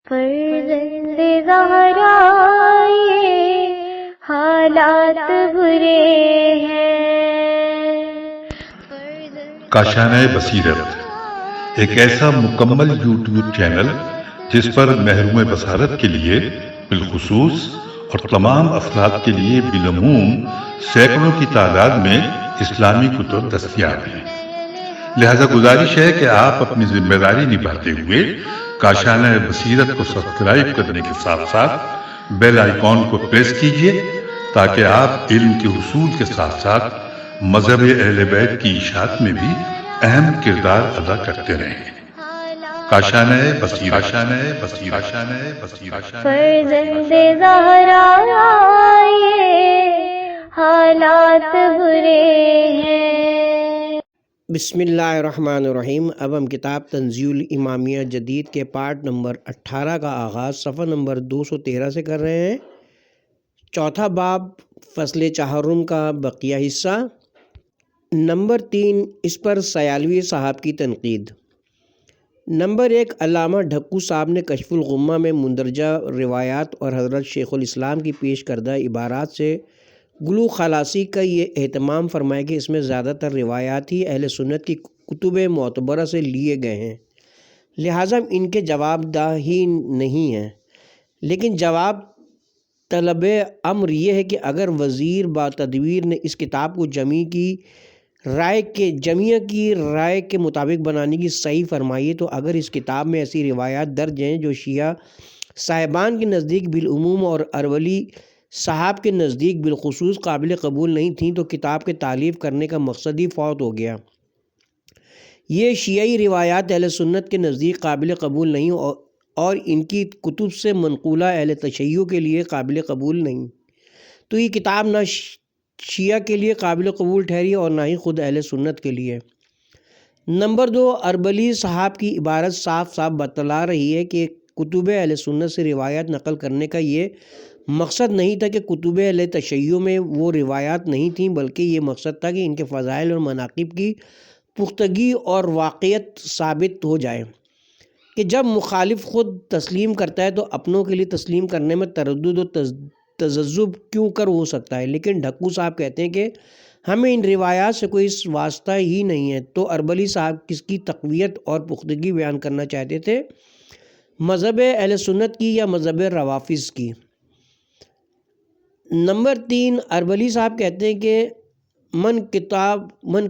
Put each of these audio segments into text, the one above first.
فرزند زہرا یہ حالات برے ہیں۔ کاشانہ بصیرت ایک ایسا مکمل یوٹیوب چینل جس پر محروم بصارت کے لیے بالخصوص اور تمام افراد کے لیے بالعموم سینکڑوں کی تعداد میں اسلامی کتب دستیاب ہیں۔ لہذا گزارش ہے کہ آپ اپنی ذمہ داری نبھاتے ہوئے کاشانہ بصیرت کو سبسکرائب کرنے کے ساتھ ساتھ بیل آئیکن کو پریس کیجیے تاکہ آپ علم کے حصول کے ساتھ ساتھ مذہب اہل بیت کی اشاعت میں بھی اہم کردار ادا کرتے رہیں۔ کاشانہ بصیرت۔ فرزند زہرا یہ حالات برے ہیں۔ بسم اللہ الرحمن الرحیم۔ اب ہم کتاب تنزیل امامیہ جدید کے پارٹ نمبر 18 کا آغاز صفحہ نمبر 213 سے کر رہے ہیں۔ چوتھا باب فصل چہارم کا بقیہ حصہ۔ نمبر 3 اس پر سیالوی صاحب کی تنقید۔ نمبر 1 علامہ ڈھکو صاحب نے کشف الغمہ میں مندرجہ روایات اور حضرت شیخ الاسلام کی پیش کردہ عبارات سے گلو خلاصی کا یہ اہتمام فرمایا کہ اس میں زیادہ تر روایات ہی اہل سنت کی کتب معتبرہ سے لیے گئے ہیں، لہٰذا ان کے جواب دہ ہی نہیں ہیں۔ لیکن جواب طلب امر یہ ہے کہ اگر وزیر با تدبیر نے اس کتاب کو جمعیہ کی رائے کے مطابق بنانے کی صحیح فرمائی تو اگر اس کتاب میں ایسی روایات درج ہیں جو شیعہ صاحبان کے نزدیک بالعموم اور اربلی صاحب کے نزدیک بالخصوص قابل قبول نہیں تھیں تو کتاب کے تالیف کرنے کا مقصد ہی فوت ہو گیا۔ یہ شیعی روایات اہل سنت کے نزدیک قابل قبول نہیں اور ان کی کتب سے منقولہ اہل تشیع کے لیے قابل قبول نہیں، تو یہ کتاب نہ شیعہ کے لیے قابل قبول ٹھہری اور نہ ہی خود اہل سنت کے لیے۔ نمبر 2 اربلی صاحب کی عبارت صاف صاف بتلا رہی ہے کہ کتب اہل سنت سے روایات نقل کرنے کا یہ مقصد نہیں تھا کہ کتب اہل تشیع میں وہ روایات نہیں تھیں، بلکہ یہ مقصد تھا کہ ان کے فضائل اور مناقب کی پختگی اور واقعیت ثابت ہو جائے کہ جب مخالف خود تسلیم کرتا ہے تو اپنوں کے لیے تسلیم کرنے میں تردد و تذبذب کیوں کر ہو سکتا ہے۔ لیکن ڈھکو صاحب کہتے ہیں کہ ہمیں ان روایات سے کوئی واسطہ ہی نہیں ہے، تو اربلی صاحب کس کی تقویت اور پختگی بیان کرنا چاہتے تھے، مذہب اہل سنت کی یا مذہب روافظ کی؟ نمبر 3 اربلی صاحب کہتے ہیں کہ من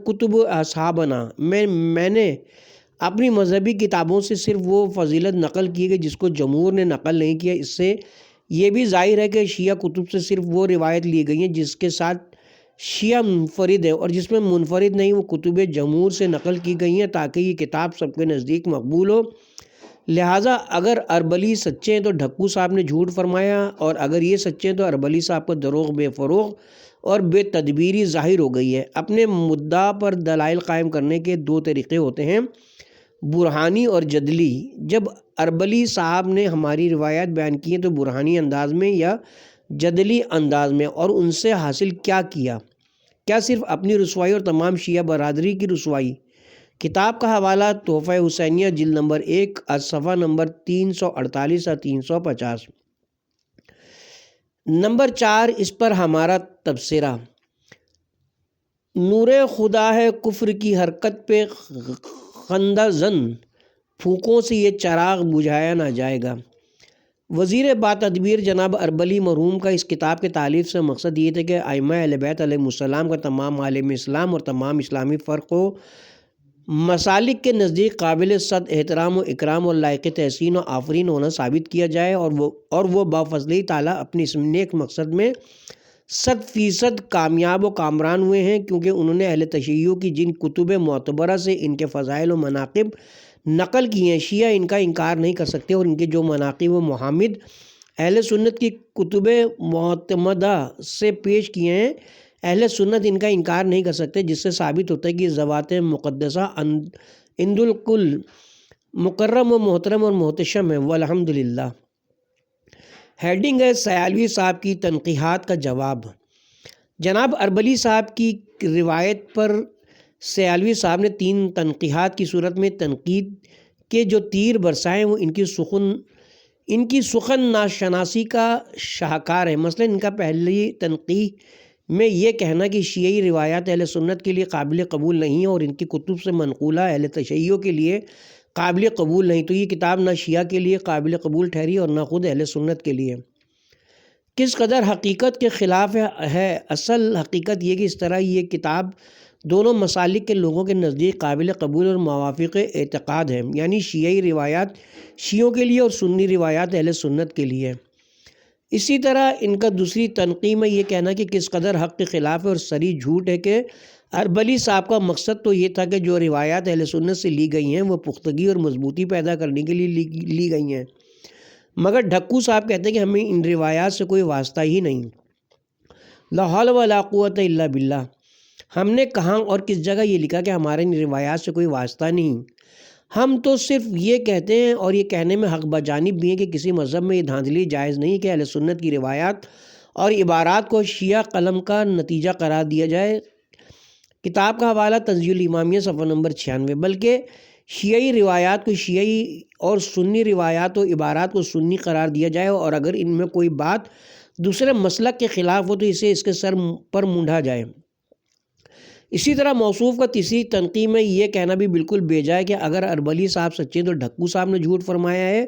کتب اصحابنا میں نے اپنی مذہبی کتابوں سے صرف وہ فضیلت نقل کی ہے جس کو جمہور نے نقل نہیں کیا۔ اس سے یہ بھی ظاہر ہے کہ شیعہ کتب سے صرف وہ روایت لی گئی ہیں جس کے ساتھ شیعہ منفرد ہے، اور جس میں منفرد نہیں وہ کتب جمہور سے نقل کی گئی ہیں تاکہ یہ کتاب سب کے نزدیک مقبول ہو۔ لہٰذا اگر اربلی سچے ہیں تو ڈھکو صاحب نے جھوٹ فرمایا، اور اگر یہ سچے ہیں تو اربلی صاحب کو دروغ بے فروغ اور بے تدبیری ظاہر ہو گئی ہے۔ اپنے مدعا پر دلائل قائم کرنے کے 2 طریقے ہوتے ہیں، برہانی اور جدلی۔ جب اربلی صاحب نے ہماری روایات بیان کی ہیں تو برہانی انداز میں یا جدلی انداز میں، اور ان سے حاصل کیا صرف اپنی رسوائی اور تمام شیعہ برادری کی رسوائی؟ کتاب کا حوالہ تحفہ حسینیہ جلد نمبر 1 صفحہ نمبر 348 سے 350۔ نمبر 4 اس پر ہمارا تبصرہ۔ نور خدا ہے کفر کی حرکت پہ خندہ زن، پھونکوں سے یہ چراغ بجھایا نہ جائے گا۔ وزیر با تدبیر جناب اربلی مرحوم کا اس کتاب کے تالیف سے مقصد یہ تھا کہ ائمہ اہل بیت علیہم السلام کا تمام عالم اسلام اور تمام اسلامی فرق و مسالک کے نزدیک قابل صد احترام و اکرام اور لائق تحسین و آفرین ہونا ثابت کیا جائے، اور وہ بفضلِ تعالیٰ اپنے اس نیک مقصد میں 100% کامیاب و کامران ہوئے ہیں، کیونکہ انہوں نے اہل تشیع کی جن کتب معتبرہ سے ان کے فضائل و مناقب نقل کی ہیں، شیعہ ان کا انکار نہیں کر سکتے، اور ان کے جو مناقب و محامد اہل سنت کی کتب معتمدہ سے پیش کیے ہیں اہل سنت ان کا انکار نہیں کر سکتے، جس سے ثابت ہوتا ہے کہ ذوات مقدسہ عند الکل مکرم و محترم اور محتشم ہے، والحمدللہ۔ ہیڈنگ ہے سیالوی صاحب کی تنقیحات کا جواب۔ جناب اربلی صاحب کی روایت پر سیالوی صاحب نے 3 تنقیحات کی صورت میں تنقید کے جو تیر برسائے وہ ان کی سخن ان کی سخن ناشناسی کا شاہکار ہے۔ مثلا ان کا پہلی تنقیح میں یہ کہنا کہ شیعی روایات اہل سنت کے لیے قابل قبول نہیں ہیں اور ان کی کتب سے منقولہ اہل تشیع کے لیے قابل قبول نہیں، تو یہ کتاب نہ شیعہ کے لیے قابل قبول ٹھہری اور نہ خود اہل سنت کے لیے۔ کس قدر حقیقت کے خلاف ہے؟ اصل حقیقت یہ کہ اس طرح یہ کتاب دونوں مسالک کے لوگوں کے نزدیک قابل قبول اور موافق اعتقاد ہے، یعنی شیعی روایات شیعوں کے لیے اور سنی روایات اہل سنت کے لیے۔ اسی طرح ان کا دوسری تنقیح میں یہ کہنا کہ کس قدر حق کے خلاف ہے اور صریح جھوٹ ہے کہ اربلی صاحب کا مقصد تو یہ تھا کہ جو روایات اہل سنت سے لی گئی ہیں وہ پختگی اور مضبوطی پیدا کرنے کے لیے لی گئی ہیں، مگر ڈھکو صاحب کہتے ہیں کہ ہمیں ان روایات سے کوئی واسطہ ہی نہیں۔ لا حول ولا قوت الا باللہ۔ ہم نے کہاں اور کس جگہ یہ لکھا کہ ہمارے ان روایات سے کوئی واسطہ نہیں؟ ہم تو صرف یہ کہتے ہیں اور یہ کہنے میں حق بجانب بھی ہیں کہ کسی مذہب میں یہ دھاندلی جائز نہیں کہ اہل سنت کی روایات اور عبارات کو شیعہ قلم کا نتیجہ قرار دیا جائے۔ کتاب کا حوالہ تنزیل الامامیہ صفحہ نمبر 96۔ بلکہ شیعی روایات کو شیعی اور سنی روایات و عبارات کو سنی قرار دیا جائے، اور اگر ان میں کوئی بات دوسرے مسلک کے خلاف ہو تو اسے اس کے سر پر مونڈھا جائے۔ اسی طرح موصوف کا تیسری تنقیح میں یہ کہنا بھی بالکل بیجا ہے کہ اگر اربلی صاحب سچے تو ڈھکو صاحب نے جھوٹ فرمایا ہے،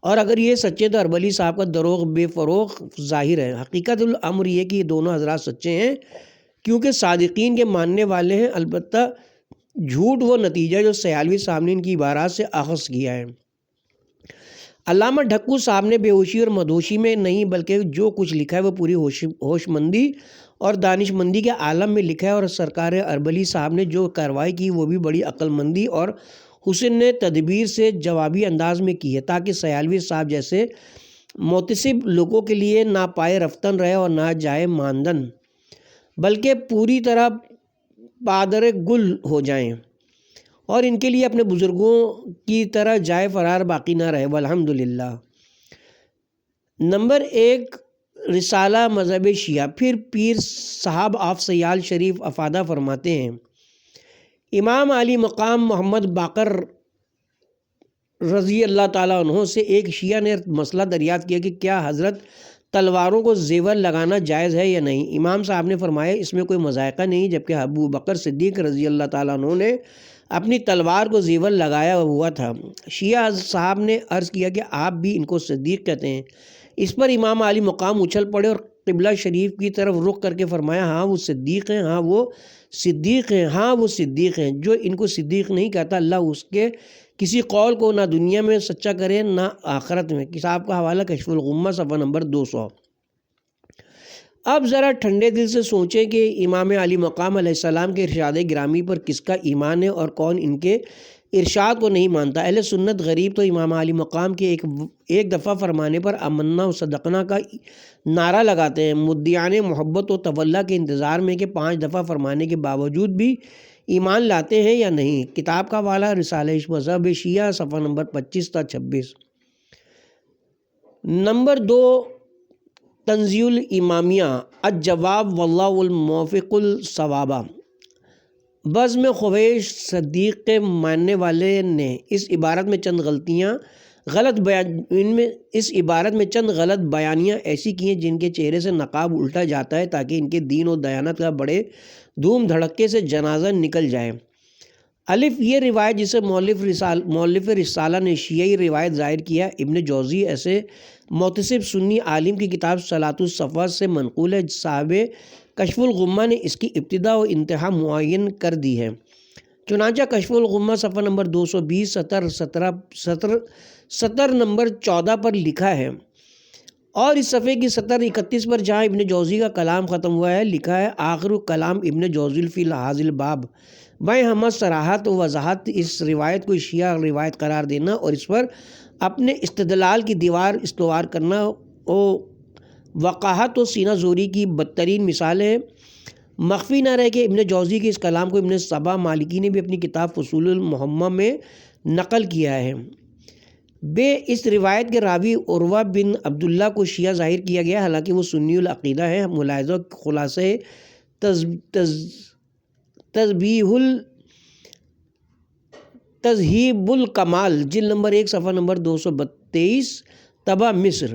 اور اگر یہ سچے تو اربلی صاحب کا دروغ بے فروغ ظاہر ہے۔ حقیقت الامر یہ کہ یہ دونوں حضرات سچے ہیں، کیونکہ صادقین کے ماننے والے ہیں، البتہ جھوٹ وہ نتیجہ جو سیالوی صاحب نے ان کی عبارات سے اخذ کیا ہے۔ علامہ ڈھکو صاحب نے بے ہوشی اور مدہوشی میں نہیں بلکہ جو کچھ لکھا ہے وہ پوری ہوش مندی اور دانش مندی کے عالم میں لکھا ہے، اور سرکار اربلی صاحب نے جو کارروائی کی وہ بھی بڑی عقل مندی اور حسن تدبیر سے جوابی انداز میں کی ہے، تاکہ سیالوی صاحب جیسے محتسب لوگوں کے لیے نہ پائے رفتن رہے اور نہ جائے ماندن، بلکہ پوری طرح پادر گل ہو جائیں، اور ان کے لیے اپنے بزرگوں کی طرح جائے فرار باقی نہ رہے۔ والحمدللہ۔ نمبر 1، رسالہ مذہب شیعہ۔ پھر پیر صاحب آف سیال شریف افادہ فرماتے ہیں، امام علی مقام محمد باقر رضی اللہ تعالیٰ عنہ سے ایک شیعہ نے مسئلہ دریافت کیا کہ کیا حضرت تلواروں کو زیور لگانا جائز ہے یا نہیں؟ امام صاحب نے فرمایا اس میں کوئی مذائقہ نہیں، جبکہ ابو بکر صدیق رضی اللہ تعالیٰ عنہ نے اپنی تلوار کو زیور لگایا ہوا تھا۔ شیعہ صاحب نے عرض کیا کہ آپ بھی ان کو صدیق کہتے ہیں؟ اس پر امام علی مقام اچھل پڑے اور قبلہ شریف کی طرف رخ کر کے فرمایا، ہاں وہ صدیق ہیں، ہاں وہ صدیق ہیں، ہاں وہ صدیق ہیں۔ جو ان کو صدیق نہیں کہتا اللہ اس کے کسی قول کو نہ دنیا میں سچا کرے نہ آخرت میں۔ کتاب کا حوالہ کشف الغمہ صفحہ نمبر 200۔ اب ذرا ٹھنڈے دل سے سوچیں کہ امام علی مقام علیہ السلام کے ارشاد گرامی پر کس کا ایمان ہے اور کون ان کے ارشاد کو نہیں مانتا۔ اہل سنت غریب تو امام علی مقام کے ایک دفعہ فرمانے پر آمنا و صدقنا کا نعرہ لگاتے ہیں، مدعیان محبت و تولا کے انتظار میں کہ 5 دفعہ فرمانے کے باوجود بھی ایمان لاتے ہیں یا نہیں۔ کتاب کا حوالہ رسالہ مذہب شیعہ صفحہ نمبر 25 تا 26۔ نمبر 2، تنزیل الامامیہ الجواب واللہ الموفق الصواب۔ بزم خویش صدیق کے ماننے والے نے اس عبارت میں چند غلط بیانیاں ایسی کی ہیں جن کے چہرے سے نقاب الٹا جاتا ہے تاکہ ان کے دین و دیانت کا بڑے دھوم دھڑکے سے جنازہ نکل جائے۔ الف، یہ روایت جسے مؤلف رسالہ نے شیعی روایت ظاہر کیا، ابن جوزی ایسے محتسب سنی عالم کی کتاب صلاۃ الصفوہ سے منقول ہے۔ صاحب کشف الغمہ نے اس کی ابتدا و انتہا معین کر دی ہے۔ چنانچہ کشف الغمہ صفحہ نمبر 220 سطر نمبر 14 پر لکھا ہے، اور اس صفحے کی سطر 31 پر جہاں ابن جوزی کا کلام ختم ہوا ہے لکھا ہے، آخر کلام ابن جوزی فی ھذا الباب۔ بائیں ہمہ صراحت و وضاحت اس روایت کو شیعہ روایت قرار دینا اور اس پر اپنے استدلال کی دیوار استوار کرنا وقاحت و سینہ زوری کی بدترین مثال ہے۔ مخفی نہ رہے کہ ابن جوزی کے اس کلام کو ابن صبا مالکی نے بھی اپنی کتاب فصول المحمہ میں نقل کیا ہے۔ اس روایت کے راوی عروہ بن عبداللہ کو شیعہ ظاہر کیا گیا، حالانکہ وہ سنی العقیدہ ہے۔ ملاحظہ خلاصہ تذہیب الکمال جلد نمبر 1 صفحہ نمبر 223، تبع مصر۔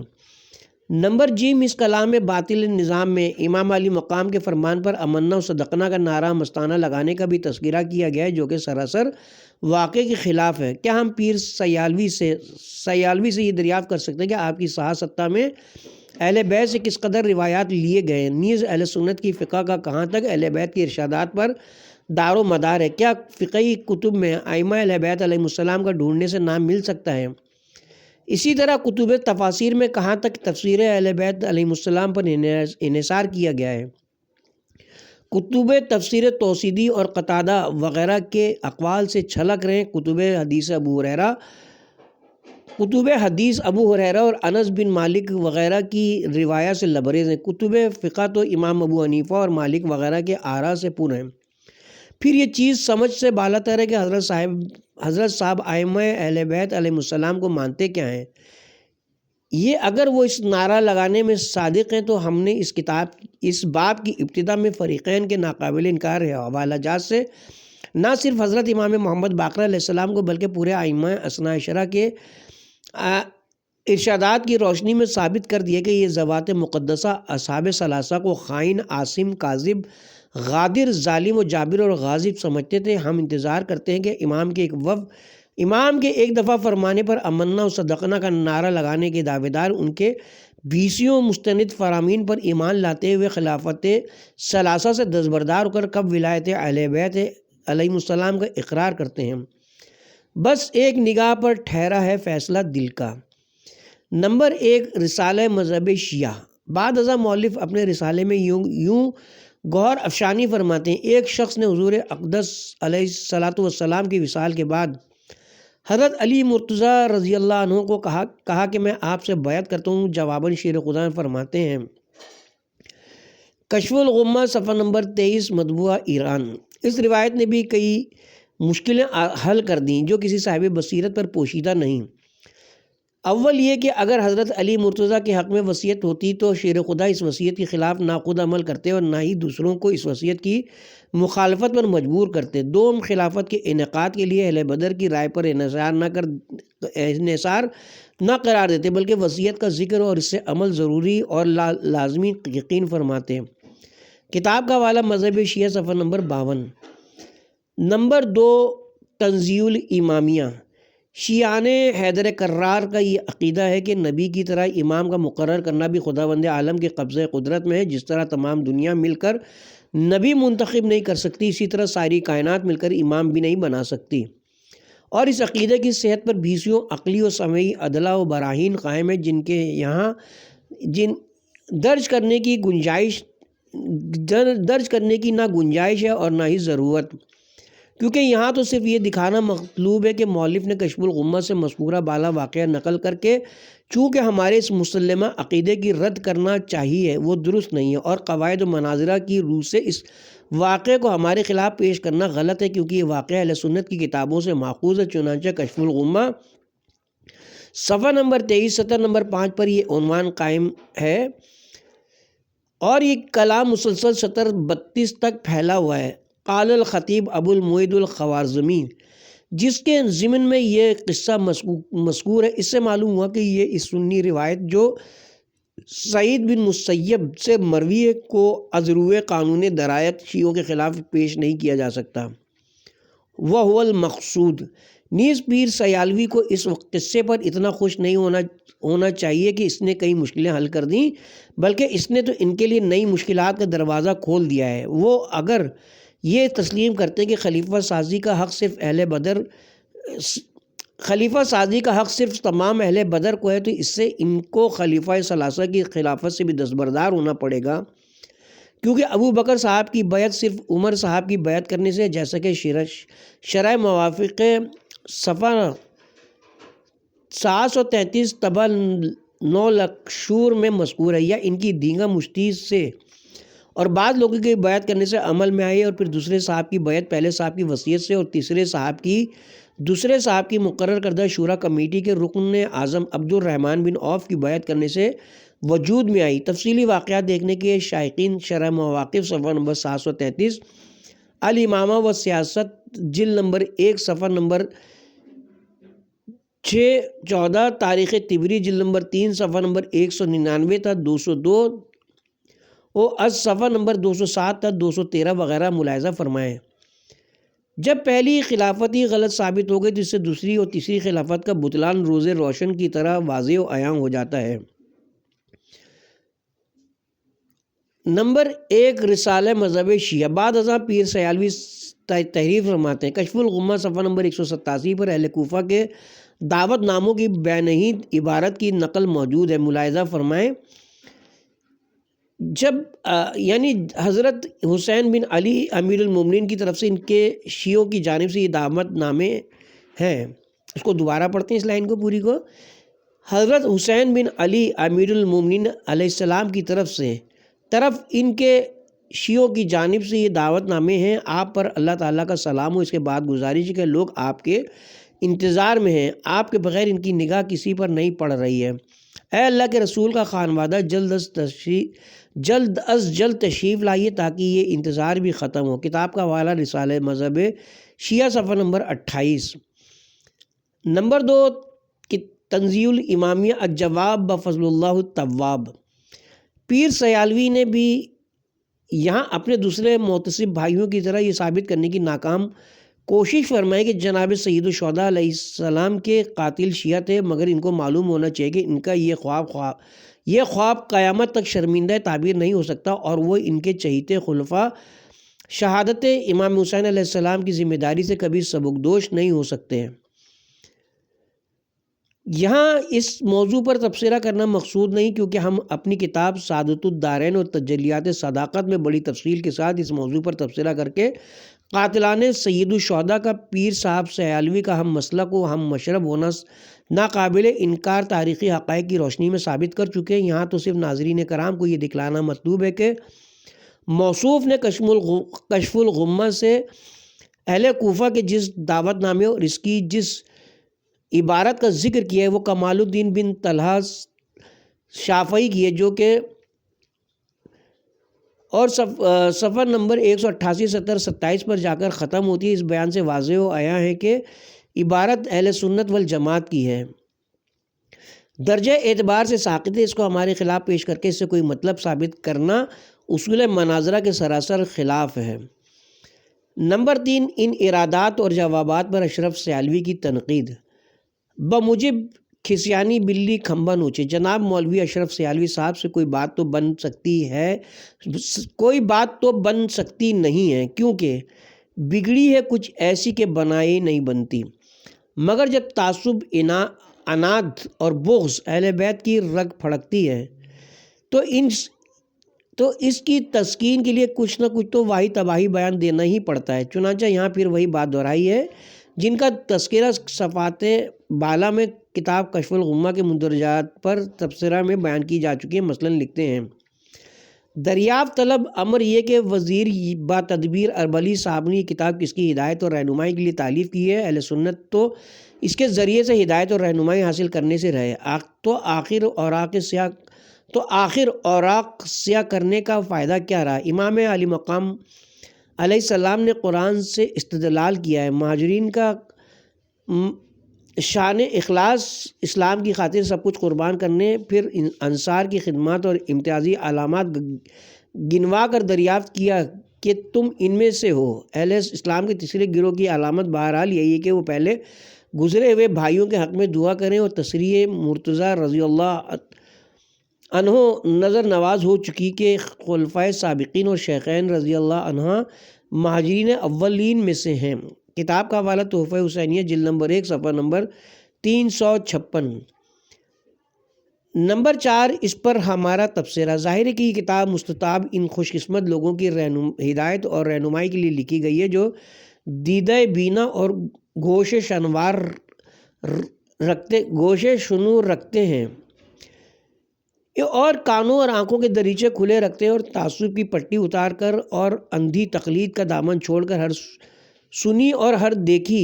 نمبر جیم، اس کلام باطل نظام میں امام علی مقام کے فرمان پر امنا و صدقنا کا نعرہ مستانہ لگانے کا بھی تذکرہ کیا گیا ہے، جو کہ سراسر واقعے کے خلاف ہے۔ کیا ہم پیر سیالوی سے یہ دریافت کر سکتے ہیں کہ آپ کی صحاح ستہ میں اہل بیت سے کس قدر روایات لیے گئے ہیں؟ نیز اہل سنت کی فقہ کا کہاں تک اہل بیت کی ارشادات پر دار و مدار ہے؟ کیا فقہی کتب میں ائمہ اہل بیت علیہ السلام کا ڈھونڈنے سے نام مل سکتا ہے؟ اسی طرح کتب تفاسیر میں کہاں تک تفسیر اہل بیت علیہ السلام پر انحصار کیا گیا ہے؟ کتب تفسیر توسیدی اور قتادہ وغیرہ کے اقوال سے چھلک رہے ہیں۔ کتب حدیث ابو ہریرہ اور انس بن مالک وغیرہ کی روایات سے لبریز ہیں۔ کتب فقہ تو امام ابو حنیفہ اور مالک وغیرہ کے آراء سے پر ہیں۔ پھر یہ چیز سمجھ سے بالاتر ہے کہ حضرت صاحب ائمہ اہل بیت علیہ السلام کو مانتے کیا ہیں؟ یہ اگر وہ اس نعرہ لگانے میں صادق ہیں تو ہم نے اس باب کی ابتدا میں فریقین کے ناقابل انکار حوالہ جات سے نہ صرف حضرت امام محمد باقر علیہ السلام کو بلکہ پورے ائمہ اثنا عشرہ کے ارشادات کی روشنی میں ثابت کر دیا کہ یہ ذوات مقدسہ اصحاب ثلاثہ کو خائن، عاصم، کاذب، غادر، ظالم و جابر اور غاضب سمجھتے تھے۔ ہم انتظار کرتے ہیں کہ امام کے ایک دفعہ فرمانے پر امنا و صدقنا کا نعرہ لگانے کے دعوے دار ان کے بیسیوں مستند فرامین پر ایمان لاتے ہوئے خلافت ثلاثہ سے دستبردار ہو کر کب ولایت اہل بیت علیہ السلام کا اقرار کرتے ہیں۔ بس ایک نگاہ پر ٹھہرا ہے فیصلہ دل کا۔ نمبر 1، رسالہ مذہب شیعہ۔ بعد ازاں مؤلف اپنے رسالے میں یوں گوہر افشانی فرماتے ہیں: ایک شخص نے حضور اقدس علیہ السلام کی وصال کے بعد حضرت علی مرتضیٰ رضی اللہ عنہ کو کہا کہ میں آپ سے بیعت کرتا ہوں۔ جواباً شیر خدا فرماتے ہیں، کشف الغمہ صفحہ نمبر 23، مطبوعہ ایران۔ اس روایت نے بھی کئی مشکلیں حل کر دیں جو کسی صاحب بصیرت پر پوشیدہ نہیں۔ اول یہ کہ اگر حضرت علی مرتضیٰ کے حق میں وصیت ہوتی تو شیر خدا اس وصیت کے خلاف نہ خود عمل کرتے اور نہ ہی دوسروں کو اس وصیت کی مخالفت پر مجبور کرتے۔ دوم، خلافت کے انعقاد کے لیے اہل بدر کی رائے پر انحصار نہ قرار دیتے بلکہ وصیت کا ذکر اور اس سے عمل ضروری اور لازمی یقین فرماتے۔ کتاب کا حوالہ مذہب شیعہ صفحہ نمبر 52۔ نمبر 2، تنزیہ الامامیہ۔ شیعان حیدر کرار کا یہ عقیدہ ہے کہ نبی کی طرح امام کا مقرر کرنا بھی خداوند عالم کے قبضہ قدرت میں ہے۔ جس طرح تمام دنیا مل کر نبی منتخب نہیں کر سکتی، اسی طرح ساری کائنات مل کر امام بھی نہیں بنا سکتی۔ اور اس عقیدے کی صحت پر بیسیوں عقلی و سمعی ادلہ و براہین قائم ہے جن کے یہاں درج کرنے کی نہ گنجائش ہے اور نہ ہی ضرورت، کیونکہ یہاں تو صرف یہ دکھانا مطلوب ہے کہ مؤلف نے کشف الغمہ سے مذکورہ بالا واقعہ نقل کر کے چونکہ ہمارے اس مسلمہ عقیدے کی رد کرنا چاہیے وہ درست نہیں ہے، اور قواعد و مناظرہ کی روح سے اس واقعے کو ہمارے خلاف پیش کرنا غلط ہے، کیونکہ یہ واقعہ اہل سنت کی کتابوں سے ماخوذ ہے۔ چنانچہ کشف الغمہ صفحہ نمبر 23 سطر نمبر 5 پر یہ عنوان قائم ہے اور یہ کلام مسلسل سطر 32 تک پھیلا ہوا ہے۔ قال الخطیب ابو المعید الخوارزمی، جس کے ضمن میں یہ قصہ مذکور ہے۔ اس سے معلوم ہوا کہ یہ اس سنی روایت جو سعید بن مسیب سے مروی ہے کو از روئے قانون درایت شیعوں کے خلاف پیش نہیں کیا جا سکتا۔ وہو المقصود۔ نیز پیر سیالوی کو اس قصے پر اتنا خوش نہیں ہونا چاہیے کہ اس نے کئی مشکلیں حل کر دیں، بلکہ اس نے تو ان کے لیے نئی مشکلات کا دروازہ کھول دیا ہے۔ وہ اگر یہ تسلیم کرتے کہ خلیفہ سازی کا حق صرف تمام اہل بدر کو ہے، تو اس سے ان کو خلیفہ ثلاثہ کی خلافت سے بھی دستبردار ہونا پڑے گا، کیونکہ ابو بکر صاحب کی بیعت صرف عمر صاحب کی بیعت کرنے سے، جیسا کہ شرح موافق صفحہ 733 طبع 9 لکشور میں مذکور ہے، یا ان کی دیگا مشتی سے اور بعض لوگوں کی بیعت کرنے سے عمل میں آئی، اور پھر دوسرے صاحب کی بیعت پہلے صاحب کی وصیت سے اور تیسرے صاحب کی مقرر کردہ شورا کمیٹی کے رکن اعظم عبد الرحمن بن عوف کی بیعت کرنے سے وجود میں آئی۔ تفصیلی واقعات دیکھنے کے شائقین شرح مواقف صفحہ نمبر 733، الامامہ و سیاست جلد نمبر 1 صفحہ نمبر 6/14 تاریخ طبری جلد نمبر 3 صفحہ نمبر 199 تا 202 اور از صفحہ نمبر 207 تا 213 وغیرہ ملاحظہ فرمائیں۔ جب پہلی خلافت ہی غلط ثابت ہو گئی تو اس سے دوسری اور تیسری خلافت کا بطلان روز روشن کی طرح واضح و عیاں ہو جاتا ہے۔ نمبر 1 رسالہ مذہب شیعہ۔ بعد ازاں پیر سیالوی تحریر فرماتے ہیں، کشف الغمہ صفحہ نمبر 187 پر اہل کوفہ کے دعوت ناموں کی بینہید عبارت کی نقل موجود ہے، ملاحظہ فرمائیں۔ جب یعنی حضرت حسین بن علی امیر المومنین کی طرف سے ان کے شیعوں کی جانب سے یہ دعوت نامے ہیں، اس کو دوبارہ پڑھتے ہیں اس لائن کو پوری کو۔ حضرت حسین بن علی امیر المومنین علیہ السلام کی طرف ان کے شیعوں کی جانب سے یہ دعوت نامے ہیں، آپ پر اللہ تعالیٰ کا سلام ہو۔ اس کے بعد گزارش ہے کہ لوگ آپ کے انتظار میں ہیں، آپ کے بغیر ان کی نگاہ کسی پر نہیں پڑ رہی ہے۔ اے اللہ کے رسول کا خانوادہ جلد از جلد تشریف لائیے تاکہ یہ انتظار بھی ختم ہو۔ کتاب کا حوالہ رسالہ مذہب شیعہ صفحہ نمبر 28۔ نمبر 2 تنزیل الامامیہ الجواب بفضل اللہ التواب۔ پیر سیالوی نے بھی یہاں اپنے دوسرے معتصب بھائیوں کی طرح یہ ثابت کرنے کی ناکام کوشش فرمائی کہ جناب سید الشہداء علیہ السلام کے قاتل شیعہ تھے، مگر ان کو معلوم ہونا چاہیے کہ ان کا یہ خواب قیامت تک شرمندہ تعبیر نہیں ہو سکتا، اور وہ ان کے چہیتے خلفاء شہادت امام حسین علیہ السلام کی ذمہ داری سے کبھی سبکدوش نہیں ہو سکتے ہیں۔ یہاں اس موضوع پر تبصرہ کرنا مقصود نہیں، کیونکہ ہم اپنی کتاب سعادت الدارین اور تجلیات صداقت میں بڑی تفصیل کے ساتھ اس موضوع پر تبصرہ کر کے قاتلان سید الشہداء کا پیر صاحب سیالوی کا ہم مسلک و ہم مشرب ہونا ناقابل انکار تاریخی حقائق کی روشنی میں ثابت کر چکے ہیں۔ یہاں تو صرف ناظرین کرام کو یہ دکھلانا مطلوب ہے کہ موصوف نے کشف الغمہ سے اہل کوفہ کے جس دعوت نامے اور اس کی جس عبارت کا ذکر کیا ہے وہ کمال الدین بن طلحہ شافعی کی ہے، جو کہ اور صفحہ نمبر 188 70 27 پر جا کر ختم ہوتی ہے۔ اس بیان سے واضح و عیاں ہے کہ عبارت اہل سنت والجماعت کی ہے، درجہ اعتبار سے ساقط ہے۔ اس کو ہمارے خلاف پیش کر کے اس سے کوئی مطلب ثابت کرنا اصول مناظرہ کے سراسر خلاف ہے۔ نمبر 3 ان ارادات اور جوابات پر اشرف سیالوی کی تنقید۔ بموجب کھسیانی بلی کھمبا نوچے۔ جناب مولوی اشرف سیالوی صاحب سے کوئی بات تو بن سکتی نہیں ہے، کیونکہ بگڑی ہے کچھ ایسی کہ بنائی نہیں بنتی، مگر جب تعصب عناد اور بغض اہل بیت کی رگ پھڑکتی ہے تو اس کی تسکین کے لیے کچھ نہ کچھ تو واہی تباہی بیان دینا ہی پڑتا ہے۔ چنانچہ یہاں پھر وہی بات دہرائی ہے جن کا تذکرہ صفحات بالا میں کتاب کشف الغمہ کے مندرجات پر تبصرہ میں بیان کی جا چکی ہے۔ مثلاً لکھتے ہیں، دریافت طلب امر یہ کہ وزیر با تدبیر اربلی صاحب نے یہ کتاب کس کی ہدایت اور رہنمائی کے لیے تالیف کی ہے؟ اہل سنت تو اس کے ذریعے سے ہدایت اور رہنمائی حاصل کرنے سے رہے، تو آخر اوراق سیاہ کرنے کا فائدہ کیا رہا؟ امام علی مقام علیہ السلام نے قرآن سے استدلال کیا ہے، مہاجرین کا شان اخلاص اسلام کی خاطر سب کچھ قربان کرنے، پھر انصار کی خدمات اور امتیازی علامات گنوا کر دریافت کیا کہ تم ان میں سے ہو۔ اہل اسلام کے تیسرے گروہ کی علامت بہرحال یہی ہے کہ وہ پہلے گزرے ہوئے بھائیوں کے حق میں دعا کریں اور تصریح مرتضیٰ رضی اللہ عنہ نظر نواز ہو چکی کہ خلفائے سابقین اور شیخین رضی اللہ عنہ مہاجرین اولین میں سے ہیں۔ کتاب کا حوالہ تحفہ حسینیہ جلد نمبر 1 صفحہ نمبر 356۔ نمبر 4 اس پر ہمارا تبصرہ۔ ظاہر ہے کہ یہ کتاب مستطاب ان خوش قسمت لوگوں کی ہدایت اور رہنمائی کے لیے لکھی گئی ہے جو دیدہ بینا اور گوش شنور رکھتے ہیں اور کانوں اور آنکھوں کے دریچے کھلے رکھتے ہیں اور تعصب کی پٹی اتار کر اور اندھی تقلید کا دامن چھوڑ کر ہر سنی اور ہر دیکھی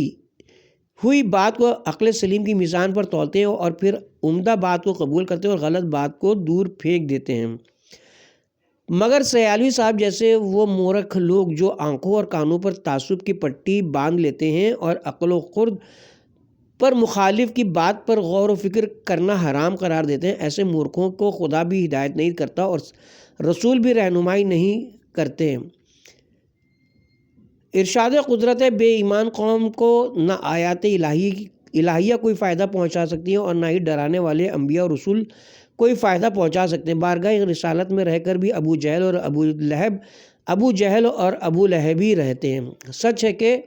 ہوئی بات کو عقل سلیم کی میزان پر تولتے ہیں اور پھر عمدہ بات کو قبول کرتے ہیں اور غلط بات کو دور پھینک دیتے ہیں۔ مگر سیالوی صاحب جیسے وہ مورکھ لوگ جو آنکھوں اور کانوں پر تعصب کی پٹی باندھ لیتے ہیں اور عقل و خرد پر مخالف کی بات پر غور و فکر کرنا حرام قرار دیتے ہیں، ایسے مورخوں کو خدا بھی ہدایت نہیں کرتا اور رسول بھی رہنمائی نہیں کرتے ہیں۔ ارشاد قدرت ہے، بے ایمان قوم کو نہ آیات الہیہ کوئی فائدہ پہنچا سکتی ہیں اور نہ ہی ڈرانے والے انبیاء اور رسول کوئی فائدہ پہنچا سکتے ہیں۔ بارگاہ رسالت میں رہ کر بھی ابو جہل اور ابو لہب ہی رہتے ہیں۔ سچ ہے کہ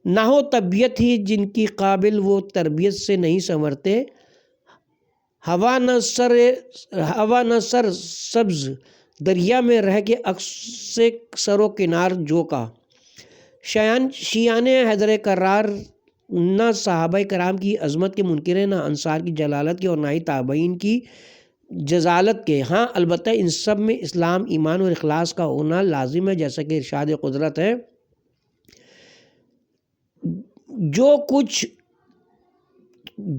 نہ ہو طبیعت ہی جن کی قابل وہ تربیت سے نہیں سنورتے، ہوا نہ سر سبز دریا میں رہ کے عکس سے سر و کنار جو کا، شیعان حیدر کرار نہ صحابہ کرام کی عظمت کے منکر ہیں، نہ انصار کی جلالت کے اور نہ ہی تابعین کی جزالت کے۔ ہاں البتہ ان سب میں اسلام، ایمان اور اخلاص کا ہونا لازم ہے، جیسا کہ ارشاد قدرت ہے،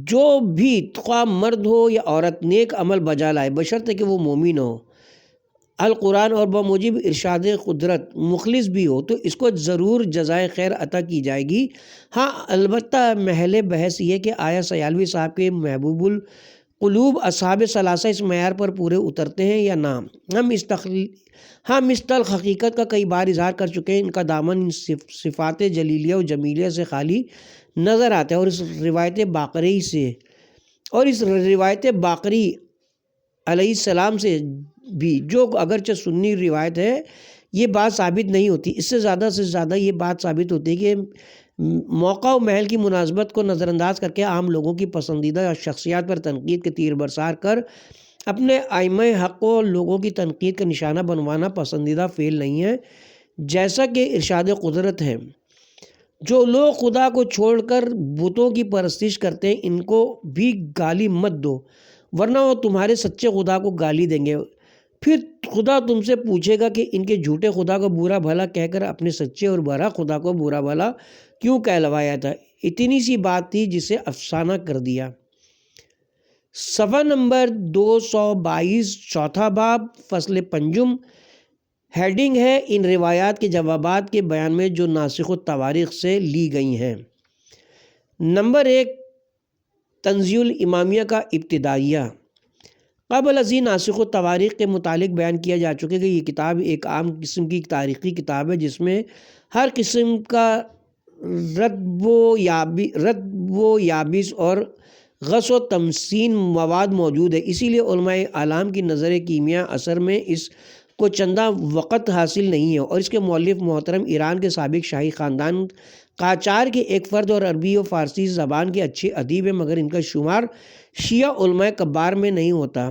جو بھی خواہ مرد ہو یا عورت نیک عمل بجا لائے بشرطے کہ وہ مومن ہو، القرآن اور بموجب ارشاد قدرت مخلص بھی ہو، تو اس کو ضرور جزائے خیر عطا کی جائے گی۔ ہاں البتہ محل بحث یہ کہ آیا سیالوی صاحب کے محبوب القلوب اصحاب ثلاثہ اس معیار پر پورے اترتے ہیں یا نہ۔ ہم اس تلخ حقیقت کا کئی بار اظہار کر چکے ہیں، ان کا دامن ان صفات جلیلیہ و جمیلیہ سے خالی نظر آتا ہے، اور اس روایت باقری علیہ السلام سے بھی، جو اگرچہ سنی روایت ہے، یہ بات ثابت نہیں ہوتی۔ اس سے زیادہ یہ بات ثابت ہوتی ہے کہ موقع و محل کی مناسبت کو نظر انداز کر کے عام لوگوں کی پسندیدہ شخصیات پر تنقید کے تیر برسار کر اپنے ائمہ حق کو لوگوں کی تنقید کا نشانہ بنوانا پسندیدہ فعل نہیں ہے۔ جیسا کہ ارشاد قدرت ہے، جو لوگ خدا کو چھوڑ کر بتوں کی پرستش کرتے ہیں ان کو بھی گالی مت دو، ورنہ وہ تمہارے سچے خدا کو گالی دیں گے، پھر خدا تم سے پوچھے گا کہ ان کے جھوٹے خدا کو برا بھلا کہہ کر اپنے سچے اور برا خدا کو برا بھلا کیوں کہلوایا تھا۔ اتنی سی بات تھی جسے افسانہ کر دیا۔ صفحہ نمبر 222، چوتھا باب، فصل پنجم، ہیڈنگ ہے ان روایات کے جوابات کے بیان میں جو ناسخ التواریخ سے لی گئی ہیں۔ نمبر 1، تنزیہ الامامیہ کا ابتدائیہ۔ قبل ازیں ناسخ التواریخ کے متعلق بیان کیا جا چکا کہ یہ کتاب ایک عام قسم کی تاریخی کتاب ہے جس میں ہر قسم کا رتب و یابس اور غص و تمسین مواد موجود ہے، اسی لیے علماء اعلام کی نظر کیمیا اثر میں اس کو چندہ وقت حاصل نہیں ہے، اور اس کے مؤلف محترم ایران کے سابق شاہی خاندان قاجار کے ایک فرد اور عربی و فارسی زبان کے اچھے ادیب ہیں، مگر ان کا شمار شیعہ علماء کبار میں نہیں ہوتا۔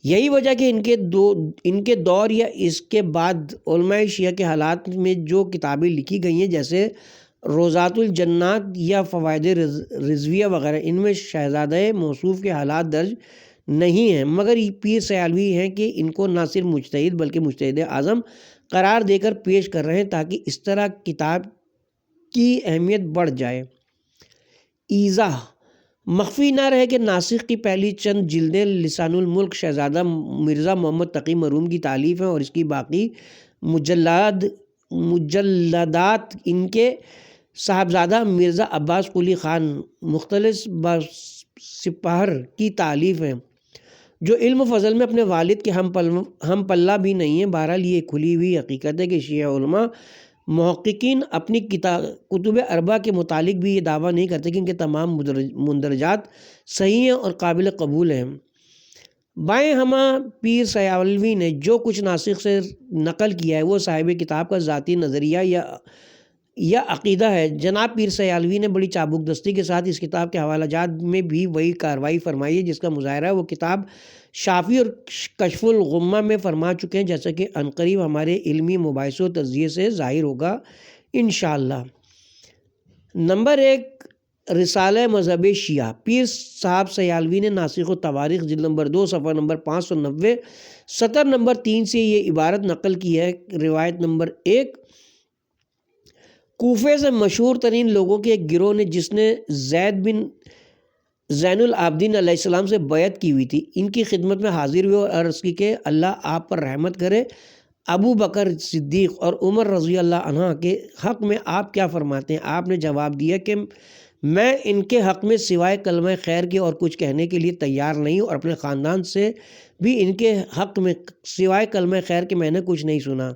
یہی وجہ کہ ان کے دور یا اس کے بعد علماء شیعہ کے حالات میں جو کتابیں لکھی گئی ہیں جیسے روضات الجنات یا فوائد رضویہ وغیرہ، ان میں شہزادہ موصوف کے حالات درج نہیں ہیں، مگر پیر سیالوی ہیں کہ ان کو نہ صرف مجتہد بلکہ مجتہد اعظم قرار دے کر پیش کر رہے ہیں تاکہ اس طرح کتاب کی اہمیت بڑھ جائے۔ ایضاح: مخفی نہ رہے کہ ناسخ کی پہلی چند جلدیں لسان الملک شہزادہ مرزا محمد تقی مرحوم کی تالیف ہیں، اور اس کی باقی مجلدات ان کے صاحبزادہ مرزا عباس قلی خان مختلص سپاہر کی تالیف ہیں، جو علم و فضل میں اپنے والد کے ہم پلہ بھی نہیں ہیں۔ بہرحال یہ کھلی ہوئی حقیقت ہے کہ شیعہ علماء محققین اپنی کتب اربع کے متعلق بھی یہ دعویٰ نہیں کرتے کہ ان کے تمام مندرجات صحیح ہیں اور قابل قبول ہیں۔ بائیں ہمہ پیر سیالوی نے جو کچھ ناسخ سے نقل کیا ہے وہ صاحب کتاب کا ذاتی نظریہ یا عقیدہ ہے۔ جناب پیر سیالوی نے بڑی چابک دستی کے ساتھ اس کتاب کے حوالہ جات میں بھی وہی کارروائی فرمائی ہے جس کا مظاہرہ وہ کتاب شافی اور کشف الغمہ میں فرما چکے ہیں، جیسا کہ عنقریب ہمارے علمی مباحثوں و تجزیے سے ظاہر ہوگا انشاءاللہ۔ نمبر 1، رسالہ مذہب شیعہ۔ پیر صاحب سیالوی نے ناسخ التواریخ جلد نمبر 2 صفحہ نمبر 590 سطر نمبر 3 سے یہ عبارت نقل کی ہے۔ روایت نمبر 1، کوفے سے مشہور ترین لوگوں کے ایک گروہ نے جس نے زید بن زین العابدین علیہ السلام سے بیعت کی ہوئی تھی، ان کی خدمت میں حاضر ہوئے اور عرض کی کہ اللہ آپ پر رحمت کرے۔ ابو بکر صدیق اور عمر رضی اللہ عنہ کے حق میں آپ کیا فرماتے ہیں؟ آپ نے جواب دیا کہ میں ان کے حق میں سوائے کلمہ خیر کے اور کچھ کہنے کے لیے تیار نہیں، اور اپنے خاندان سے بھی ان کے حق میں سوائے کلمہ خیر کے میں نے کچھ نہیں سنا۔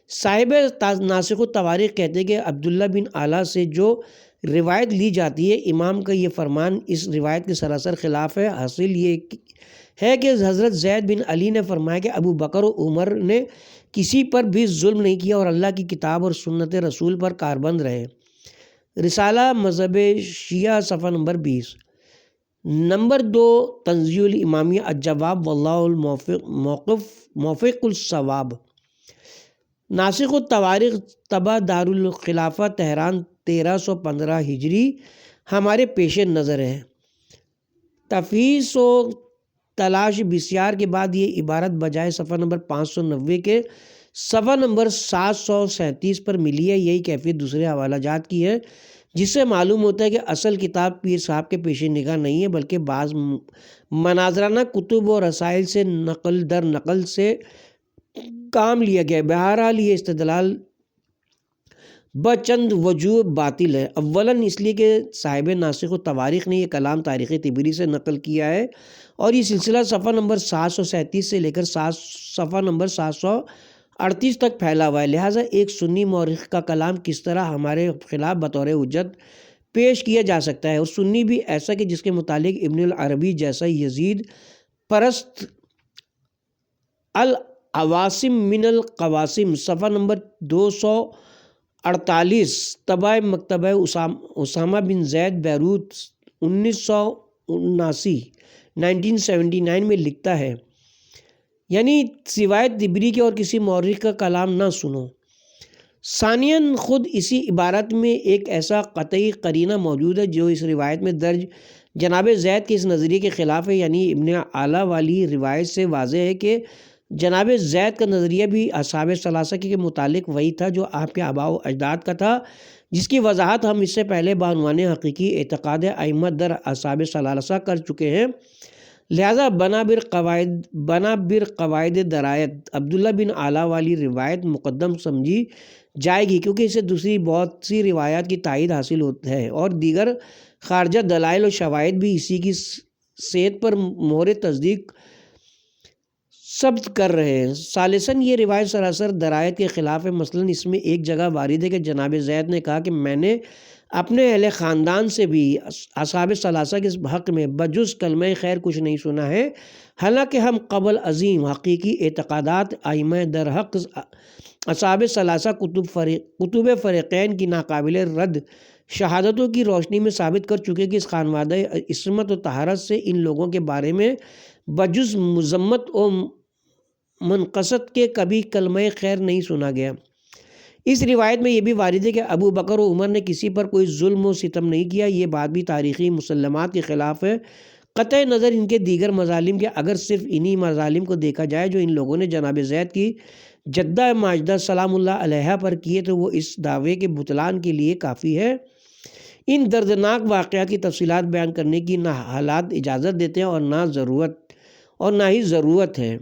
صاحب ناسخ التواریخ کہتے ہیں کہ عبداللہ بن اعلیٰ سے جو روایت لی جاتی ہے، امام کا یہ فرمان اس روایت کے سراسر خلاف ہے۔ حاصل یہ ہے کہ حضرت زید بن علی نے فرمایا کہ ابو بکر و عمر نے کسی پر بھی ظلم نہیں کیا اور اللہ کی کتاب اور سنت رسول پر کاربند رہے۔ رسالہ مذہب شیعہ صفحہ نمبر 20۔ نمبر 2، تنزیہ الامامیہ الجواب واللہ موفق الصواب۔ ناسخ التواریخ طبع دارالخلافہ تہران 1315 ہجری ہمارے پیش نظر ہے۔ تفحیص و تلاش بسیار کے بعد یہ عبارت بجائے صفحہ نمبر 590 کے صفحہ نمبر 737 پر ملی ہے۔ یہی کیفیت دوسرے حوالہ جات کی ہے، جس سے معلوم ہوتا ہے کہ اصل کتاب پیر صاحب کے پیش نگاہ نہیں ہے، بلکہ بعض مناظرانہ کتب و رسائل سے نقل در نقل سے کام لیا گیا ہے۔ بہرحال یہ استدلال بچند وجوہ باطل ہے۔ اولاً اس لیے کہ صاحب ناسخ التواریخ نے یہ کلام تاریخ طبری سے نقل کیا ہے، اور یہ سلسلہ صفحہ نمبر 737 سے لے کر صفحہ نمبر 738 تک پھیلا ہوا ہے۔ لہٰذا ایک سنی مورخ کا کلام کس طرح ہمارے خلاف بطور حجت پیش کیا جا سکتا ہے، اور سنی بھی ایسا کہ جس کے متعلق ابن العربی جیسا یزید پرست العواصم من القواسم صفحہ نمبر 248 طبع مکتبہ اسامہ بن زید بیروت 1979 میں لکھتا ہے، یعنی سوائے طبری کے اور کسی مورخ کا کلام نہ سنو۔ ثانیاً خود اسی عبارت میں ایک ایسا قطعی قرینہ موجود ہے جو اس روایت میں درج جناب زید کے اس نظریے کے خلاف ہے، یعنی ابن اعلیٰ والی روایت سے واضح ہے کہ جناب زید کا نظریہ بھی اصحاب ثلاثہ کے متعلق وہی تھا جو آپ کے آباء و اجداد کا تھا، جس کی وضاحت ہم اس سے پہلے بعنوان حقیقی اعتقاد ائمہ در اصحاب ثلاثہ کر چکے ہیں۔ لہذا بنا بر قواعد درایت عبداللہ بن اعلیٰ والی روایت مقدم سمجھی جائے گی، کیونکہ اسے دوسری بہت سی روایات کی تائید حاصل ہے، اور دیگر خارجہ دلائل و شواہد بھی اسی کی صحت پر مہر تصدیق ثبت کر رہے ہیں۔ ثالثاً یہ روایت سراسر درایت کے خلاف ہے۔ مثلاً اس میں ایک جگہ وارد ہے کہ جناب زید نے کہا کہ میں نے اپنے اہل خاندان سے بھی اصحاب ثلاثہ کے حق میں بجز کلمہ خیر کچھ نہیں سنا ہے، حالانکہ ہم قبل عظیم حقیقی اعتقادات ائمہ در حق اصحاب ثلاثہ کتب فریقین کی ناقابل رد شہادتوں کی روشنی میں ثابت کر چکے کہ اس خانوادہ عصمت و طہارت سے ان لوگوں کے بارے میں بجز مذمت و منقصت کے کبھی کلمہ خیر نہیں سنا گیا۔ اس روایت میں یہ بھی وارد ہے کہ ابو بکر و عمر نے کسی پر کوئی ظلم و ستم نہیں کیا۔ یہ بات بھی تاریخی مسلمات کے خلاف ہے، قطع نظر ان کے دیگر مظالم کے۔ اگر صرف انہی مظالم کو دیکھا جائے جو ان لوگوں نے جناب زید کی جدہ ماجدہ سلام اللہ علیہا پر کیے تو وہ اس دعوے کے بطلان کے لیے کافی ہے۔ ان دردناک واقعات کی تفصیلات بیان کرنے کی نہ حالات اجازت دیتے ہیں اور نہ ہی ضرورت ہے۔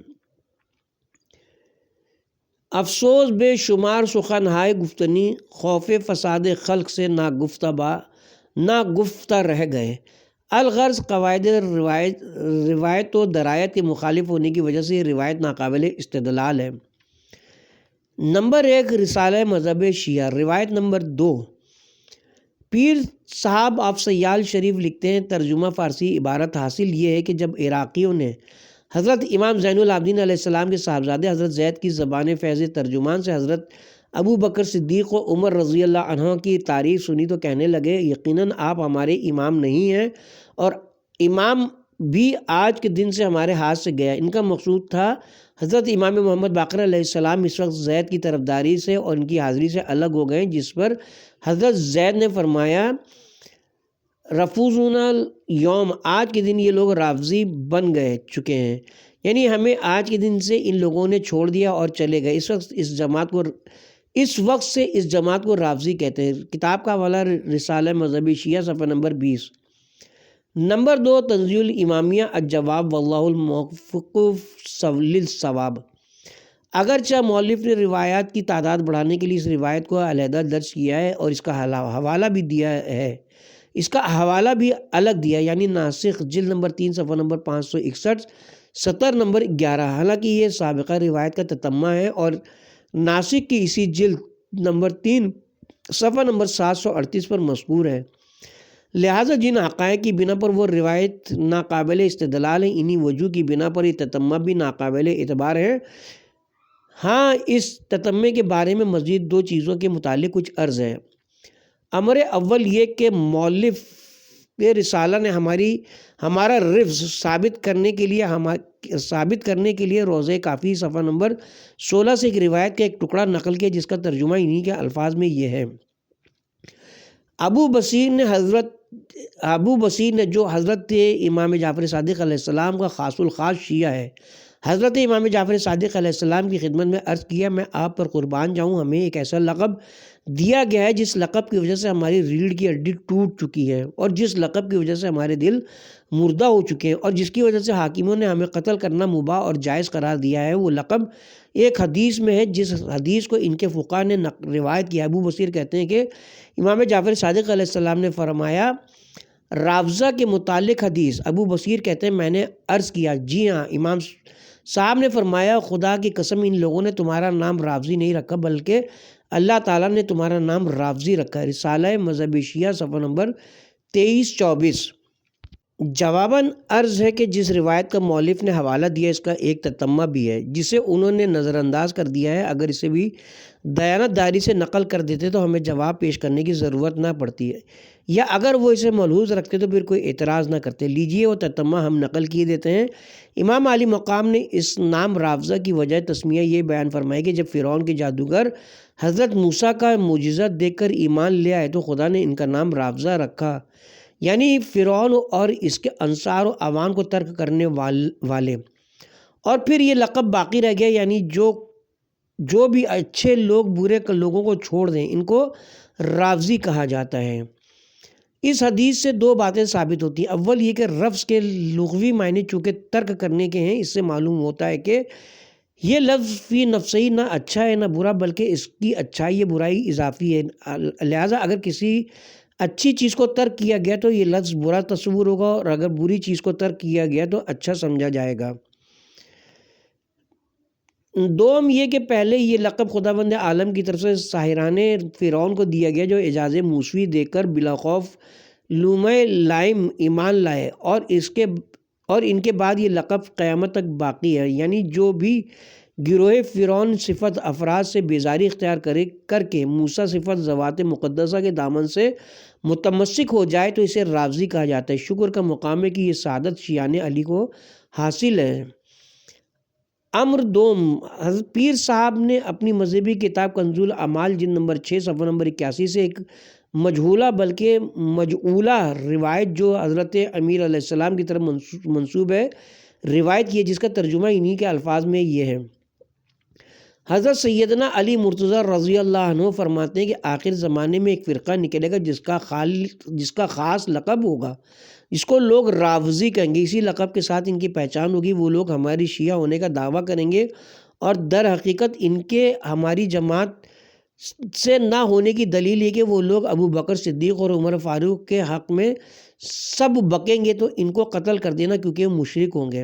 افسوس بے شمار سخن ہائے گفتنی خوف فساد خلق سے نہ گفتہ رہ گئے۔ الغرض قواعد روایت و درایت کے مخالف ہونے کی وجہ سے یہ روایت ناقابل استدلال ہے۔ نمبر 1، رسالہ مذہب شیعہ روایت نمبر 2۔ پیر صاحب آپ سیال شریف لکھتے ہیں، ترجمہ فارسی عبارت حاصل یہ ہے کہ جب عراقیوں نے حضرت امام زین العابدین علیہ السلام کے صاحبزادے حضرت زید کی زبان فیض ترجمان سے حضرت ابو بکر صدیق و عمر رضی اللہ عنہ کی تعریف سنی تو کہنے لگے، یقیناً آپ ہمارے امام نہیں ہیں، اور امام بھی آج کے دن سے ہمارے ہاتھ سے گیا۔ ان کا مقصود تھا حضرت امام محمد باقر علیہ السلام اس وقت زید کی طرفداری سے اور ان کی حاضری سے الگ ہو گئے، جس پر حضرت زید نے فرمایا، رفوزنا یوم، آج کے دن یہ لوگ رافضی بن چکے ہیں، یعنی ہمیں آج کے دن سے ان لوگوں نے چھوڑ دیا اور چلے گئے۔ اس وقت سے اس جماعت کو رافضی کہتے ہیں۔ کتاب کا حوالہ رسالہ مذہب شیعہ صفحہ نمبر 20۔ نمبر 2، تنزیہ الامامیہ الجواب واللہ الموفق للصواب۔ اگرچہ مؤلف نے روایات کی تعداد بڑھانے کے لیے اس روایت کو علیحدہ درج کیا ہے اور اس کا حوالہ بھی دیا ہے، اس کا حوالہ بھی الگ دیا، یعنی ناسخ جلد نمبر 3 صفحہ نمبر 561 سطر نمبر 11۔ حالانکہ یہ سابقہ روایت کا تتمہ ہے اور ناسخ کی اسی جلد نمبر 3 صفحہ نمبر 738 پر مذکور ہے۔ لہٰذا جن حقائق کی بنا پر وہ روایت ناقابل استدلال ہے، انہی وجوہ کی بنا پر یہ تتمہ بھی ناقابل اعتبار ہے۔ ہاں، اس تتمے کے بارے میں مزید 2 چیزوں کے متعلق کچھ عرض ہے۔ امر اول یہ کہ مؤلف رسالہ نے ہمارا رفظ ثابت کرنے کے لیے روضہ کافی صفحہ نمبر 16 سے ایک روایت کا ایک ٹکڑا نقل کیا، جس کا ترجمہ انہی کے الفاظ میں یہ ہے۔ ابو بصیر نے جو حضرت امام جعفر صادق علیہ السلام کا خاص الخاص شیعہ ہے، حضرت امام جعفر صادق علیہ السلام کی خدمت میں عرض کیا، میں آپ پر قربان جاؤں، ہمیں ایک ایسا لقب دیا گیا ہے جس لقب کی وجہ سے ہماری ریڑھ کی ہڈی ٹوٹ چکی ہے، اور جس لقب کی وجہ سے ہمارے دل مردہ ہو چکے ہیں، اور جس کی وجہ سے حاکموں نے ہمیں قتل کرنا مباح اور جائز قرار دیا ہے۔ وہ لقب ایک حدیث میں ہے، جس حدیث کو ان کے فقہا نے روایت کیا۔ ابو بصیر کہتے ہیں کہ امام جعفر صادق علیہ السلام نے فرمایا، رافضہ کے متعلق حدیث۔ ابو بصیر کہتے ہیں میں نے عرض کیا، جی ہاں۔ امام صاحب نے فرمایا، خدا کی قسم ان لوگوں نے تمہارا نام رافضی نہیں رکھا، بلکہ اللہ تعالیٰ نے تمہارا نام رافضی رکھا۔ رسالہ مذہب شیعہ صفحہ نمبر 23-24۔ جواباً عرض ہے کہ جس روایت کا مؤلف نے حوالہ دیا، اس کا ایک تتمہ بھی ہے جسے انہوں نے نظر انداز کر دیا ہے۔ اگر اسے بھی دیانت داری سے نقل کر دیتے تو ہمیں جواب پیش کرنے کی ضرورت نہ پڑتی ہے، یا اگر وہ اسے ملحوظ رکھتے تو پھر کوئی اعتراض نہ کرتے۔ لیجئے وہ تتمہ ہم نقل کیے دیتے ہیں۔ امام علی مقام نے اس نام رافضہ کی وجہ تسمیہ یہ بیان فرمائی کہ جب فرعون کے جادوگر حضرت موسیٰ کا معجزہ دیکھ کر ایمان لے آئے تو خدا نے ان کا نام رافضہ رکھا، یعنی فرعون اور اس کے انصار و اعوان کو ترک کرنے والے۔ اور پھر یہ لقب باقی رہ گیا، یعنی جو بھی اچھے لوگ برے لوگوں کو چھوڑ دیں، ان کو رافضی کہا جاتا ہے۔ اس حدیث سے 2 باتیں ثابت ہوتی ہیں۔ اول یہ کہ لفظ کے لغوی معنی چونکہ ترک کرنے کے ہیں، اس سے معلوم ہوتا ہے کہ یہ لفظ فی نفسہی نہ اچھا ہے نہ برا، بلکہ اس کی اچھائی یا برائی اضافی ہے۔ لہٰذا اگر کسی اچھی چیز کو ترک کیا گیا تو یہ لفظ برا تصور ہوگا، اور اگر بری چیز کو ترک کیا گیا تو اچھا سمجھا جائے گا۔ دوم یہ کہ پہلے یہ لقب خداوند عالم کی طرف سے ساحران فرعون کو دیا گیا، جو اعجاز موسوی دے کر بلا خوف لومۂ لائم ایمان لائے، اور ان کے بعد یہ لقب قیامت تک باقی ہے۔ یعنی جو بھی گروہ فرعون صفت افراد سے بیزاری اختیار کر کے موسیٰ صفت ذوات مقدسہ کے دامن سے متمسک ہو جائے تو اسے رافضی کہا جاتا ہے۔ شکر کا مقام ہے کہ یہ سعادت شیعان علی کو حاصل ہے۔ امر دوم، حضرت پیر صاحب نے اپنی مذہبی کتاب کنز الاعمال جلد نمبر 6 صفحہ نمبر 81 سے ایک مجہولہ بلکہ مجعولہ روایت جو حضرت امیر علیہ السلام کی طرف منسوب ہے روایت کی ہے، جس کا ترجمہ انہی کے الفاظ میں یہ ہے۔ حضرت سیدنا علی مرتضیٰ رضی اللہ عنہ فرماتے ہیں کہ آخر زمانے میں ایک فرقہ نکلے گا جس کا خاص لقب ہوگا، جس کو لوگ رافضی کہیں گے۔ اسی لقب کے ساتھ ان کی پہچان ہوگی۔ وہ لوگ ہماری شیعہ ہونے کا دعویٰ کریں گے، اور در حقیقت ان کے ہماری جماعت سے نہ ہونے کی دلیل یہ کہ وہ لوگ ابو بکر صدیق اور عمر فاروق کے حق میں سب بکیں گے تو ان کو قتل کر دینا، کیونکہ وہ مشرک ہوں گے۔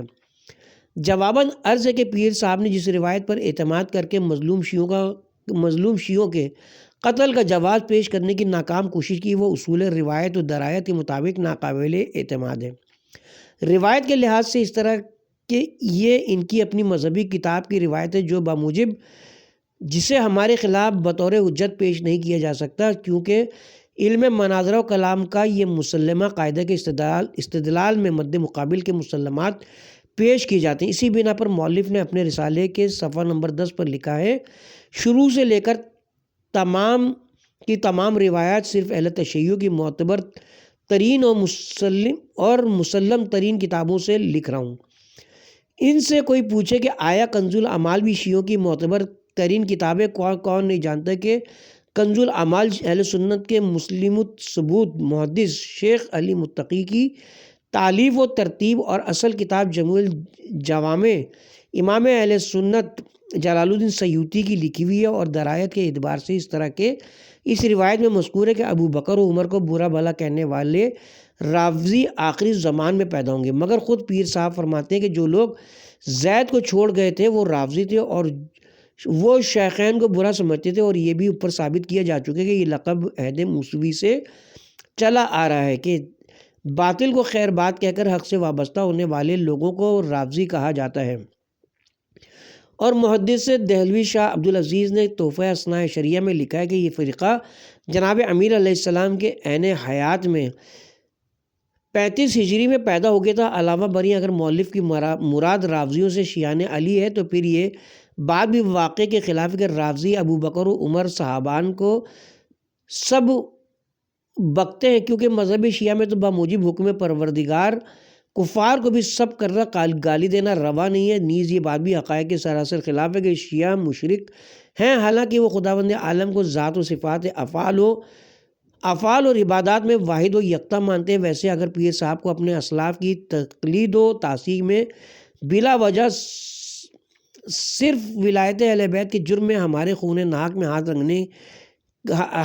جواباً عرض ہے کہ پیر صاحب نے جس روایت پر اعتماد کر کے مظلوم شیعوں کے قتل کا جواز پیش کرنے کی ناکام کوشش کی، وہ اصول روایت و درایت کے مطابق ناقابل اعتماد ہے۔ روایت کے لحاظ سے اس طرح کہ یہ ان کی اپنی مذہبی کتاب کی روایت ہے، جو بموجب جسے ہمارے خلاف بطور حجت پیش نہیں کیا جا سکتا، کیونکہ علم مناظرہ و کلام کا یہ مسلمہ قاعدہ کے استدلال میں مد مقابل کے مسلمات پیش کی جاتے ہیں۔ اسی بنا پر مؤلف نے اپنے رسالے کے صفحہ نمبر 10 پر لکھا ہے، شروع سے لے کر تمام روایات صرف اہل تشیع کی معتبر ترین اور مسلم ترین کتابوں سے لکھ رہا ہوں۔ ان سے کوئی پوچھے کہ آیا کنز الاعمال بھی شیعوں کی معتبر ترین کتاب ہے؟ کون نہیں جانتا کہ کنز الاعمال اہل سنت کے مسلم ثبوت محدث شیخ علی متقی کی تالیف و ترتیب اور اصل کتاب جمع الجوامع امام اہل سنت جلال الدین سیوطی کی لکھی ہوئی ہے، اور درایت کے اعتبار سے اس طرح کے اس روایت میں مذکور ہے کہ ابو بکر و عمر کو برا بھلا کہنے والے رافضی آخری زمان میں پیدا ہوں گے، مگر خود پیر صاحب فرماتے ہیں کہ جو لوگ زید کو چھوڑ گئے تھے وہ رافضی تھے اور وہ شیخین کو برا سمجھتے تھے، اور یہ بھی اوپر ثابت کیا جا چکا ہے کہ یہ لقب عہد موسوی سے چلا آ رہا ہے کہ باطل کو خیر بات کہہ کر حق سے وابستہ ہونے والے لوگوں کو رافضی کہا جاتا ہے۔ اور محدث دہلوی شاہ عبدالعزیز نے تحفہ اثناء شریعہ میں لکھا ہے کہ یہ فرقہ جناب امیر علیہ السلام کے عین حیات میں 35 ہجری میں پیدا ہو گیا تھا۔ علاوہ بری اگر مؤلف کی مراد رافضیوں سے شیعان علی ہے تو پھر یہ بات بھی واقعے کے خلاف ہے کہ رافضی ابو بکر و عمر صحابان کو سب بکتے ہیں، کیونکہ مذہب شیعہ میں تو بموجب حکم پروردگار کفار کو بھی سب کرنا گالی دینا روا نہیں ہے۔ نیز یہ بات بھی حقائق کے سراسر خلاف ہے کہ شیعہ مشرک ہیں، حالانکہ وہ خداوند عالم کو ذات و صفات افعال اور عبادات میں واحد و یکتا مانتے ہیں۔ ویسے اگر پیر صاحب کو اپنے اسلاف کی تقلید و تعصیب میں بلا وجہ صرف ولایت اہل بیت کے جرم میں ہمارے خون ناحق میں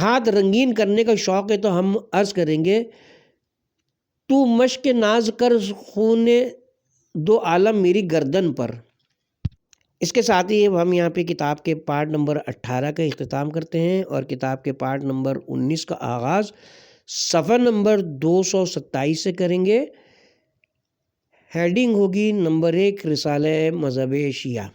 ہاتھ رنگین کرنے کا شوق ہے تو ہم عرض کریں گے تو مشق ناز کر خون دو عالم میری گردن پر۔ اس کے ساتھ ہی ہم یہاں پہ کتاب کے پارٹ نمبر 18 کا اختتام کرتے ہیں اور کتاب کے پارٹ نمبر 19 کا آغاز صفحہ نمبر 227 سے کریں گے۔ ہیڈنگ ہوگی نمبر 1 رسالہ مذہب شیعہ۔